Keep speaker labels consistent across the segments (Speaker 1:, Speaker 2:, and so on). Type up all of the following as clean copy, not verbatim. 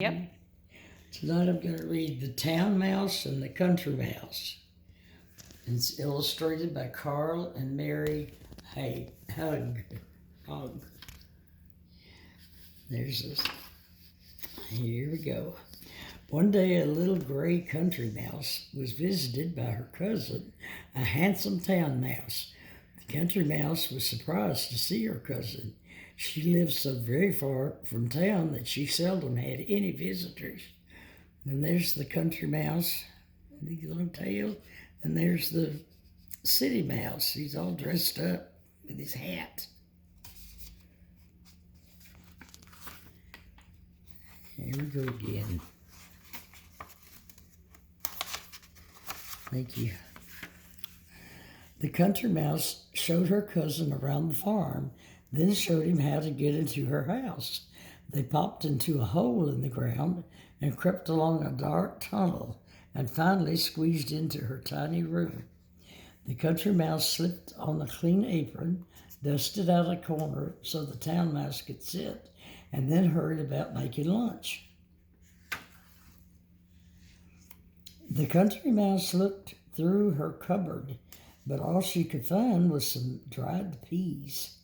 Speaker 1: Yep.
Speaker 2: Tonight I'm going to read The Town Mouse and the Country Mouse. It's illustrated by Carl and Mary Hug. There's this. Here we go. One day a little gray country mouse was visited by her cousin, a handsome town mouse. The country mouse was surprised to see her cousin. She lived so very far from town that she seldom had any visitors. And there's the country mouse, the little tail, and there's the city mouse. He's all dressed up with his hat. Here we go again. Thank you. The country mouse showed her cousin around the farm, then showed him how to get into her house. They popped into a hole in the ground and crept along a dark tunnel and finally squeezed into her tiny room. The country mouse slipped on a clean apron, dusted out a corner so the town mouse could sit, and then hurried about making lunch. The country mouse looked through her cupboard, but all she could find was some dried peas.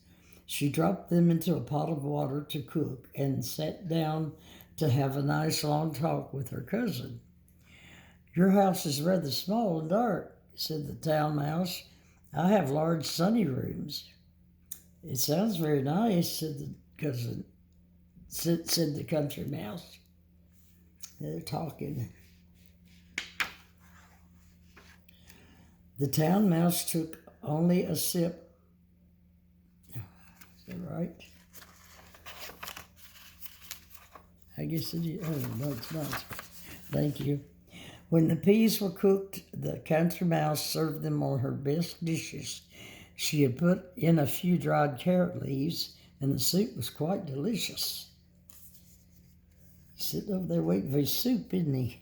Speaker 2: She dropped them into a pot of water to cook and sat down to have a nice long talk with her cousin. "Your house is rather small and dark," said the town mouse. "I have large sunny rooms." "It sounds very nice," said the cousin. Said the country mouse. They're talking. The town mouse took only a sip. Is that right? I guess it is. Oh, no, it's not. Thank you. When the peas were cooked, the country mouse served them on her best dishes. She had put in a few dried carrot leaves, and the soup was quite delicious. He's sitting over there waiting for his soup, isn't he?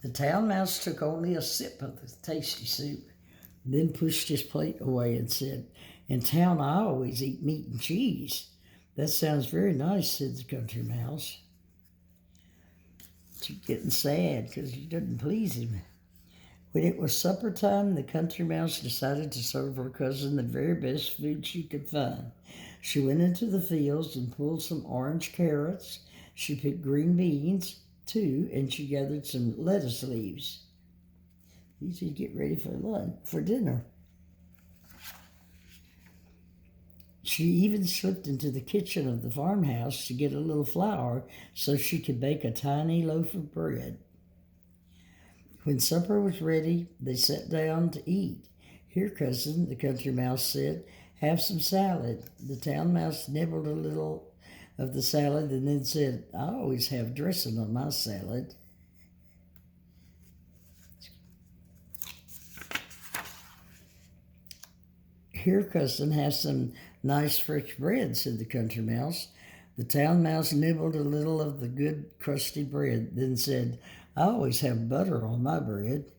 Speaker 2: The town mouse took only a sip of the tasty soup, then pushed his plate away and said, "In town I always eat meat and cheese." "That sounds very nice," said the country mouse. She's getting sad because she doesn't please him. When it was supper time, the country mouse decided to serve her cousin the very best food she could find. She went into the fields and pulled some orange carrots. She picked green beans, too, and she gathered some lettuce leaves. These would get ready for dinner. She even slipped into the kitchen of the farmhouse to get a little flour so she could bake a tiny loaf of bread. When supper was ready, they sat down to eat. "Here, cousin," the country mouse said, "have some salad." The town mouse nibbled a little of the salad and then said, "I always have dressing on my salad." "Here, cousin, have some nice fresh bread," said the country mouse. The town mouse nibbled a little of the good crusty bread, then said, "I always have butter on my bread."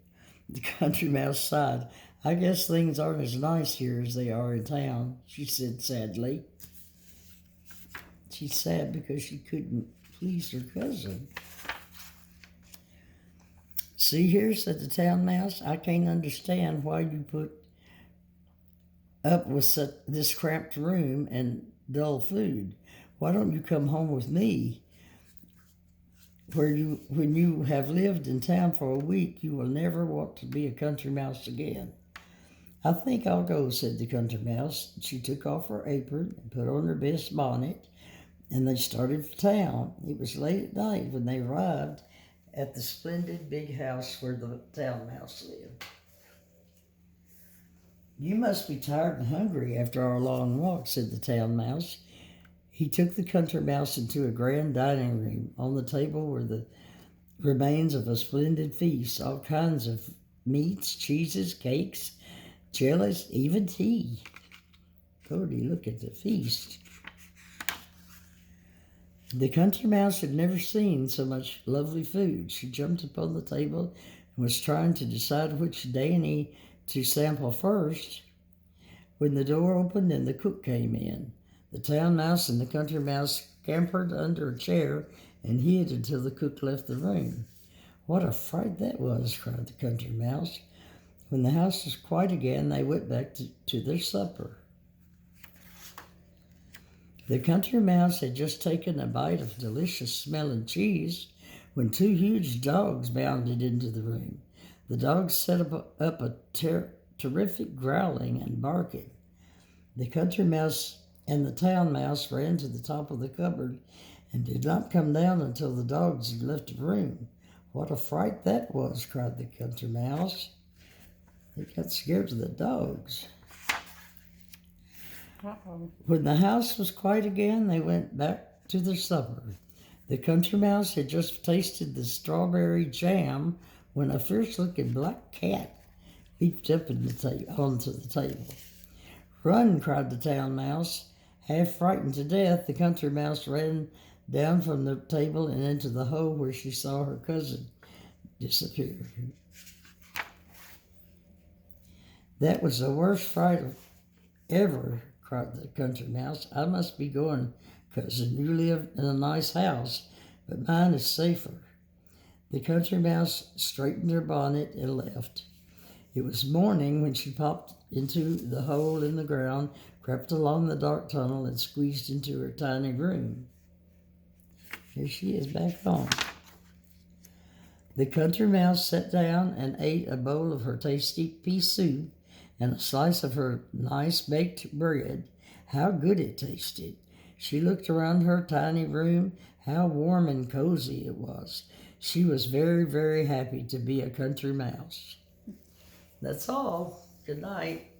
Speaker 2: The country mouse sighed. "I guess things aren't as nice here as they are in town," she said sadly. She's sad because she couldn't please her cousin. "See here," said the town mouse, "I can't understand why you put up with this cramped room and dull food. Why don't you come home with me? When you have lived in town for a week, you will never want to be a country mouse again." "I think I'll go," said the country mouse. She took off her apron and put on her best bonnet, and they started for town. It was late at night when they arrived at the splendid big house where the town mouse lived. "You must be tired and hungry after our long walk," said the town mouse. He took the country mouse into a grand dining room. On the table were the remains of a splendid feast, all kinds of meats, cheeses, cakes, jellies, even tea. Lordy, look at the feast. The country mouse had never seen so much lovely food. She jumped upon the table and was trying to decide which dainty to sample first when the door opened and the cook came in. The town mouse and the country mouse scampered under a chair and hid until the cook left the room. "What a fright that was!" cried the country mouse. When the house was quiet again, they went back to their supper. The country mouse had just taken a bite of delicious smelling cheese when two huge dogs bounded into the room. The dogs set up a terrific growling and barking. The country mouse and the town mouse ran to the top of the cupboard and did not come down until the dogs had left the room. "What a fright that was!" cried the country mouse. They got scared of the dogs.
Speaker 1: Uh-oh.
Speaker 2: When the house was quiet again, they went back to their supper. The country mouse had just tasted the strawberry jam when a fierce-looking black cat leaped up onto the table. "Run!" cried the town mouse. Half frightened to death, the country mouse ran down from the table and into the hole where she saw her cousin disappear. "That was the worst fright ever," cried the country mouse. "I must be going, cousin. You live in a nice house, but mine is safer." The country mouse straightened her bonnet and left. It was morning when she popped into the hole in the ground, crept along the dark tunnel, and squeezed into her tiny room. Here she is back home. The country mouse sat down and ate a bowl of her tasty pea soup and a slice of her nice baked bread. How good it tasted! She looked around her tiny room. How warm and cozy it was. She was very, very happy to be a country mouse. That's all. Good night.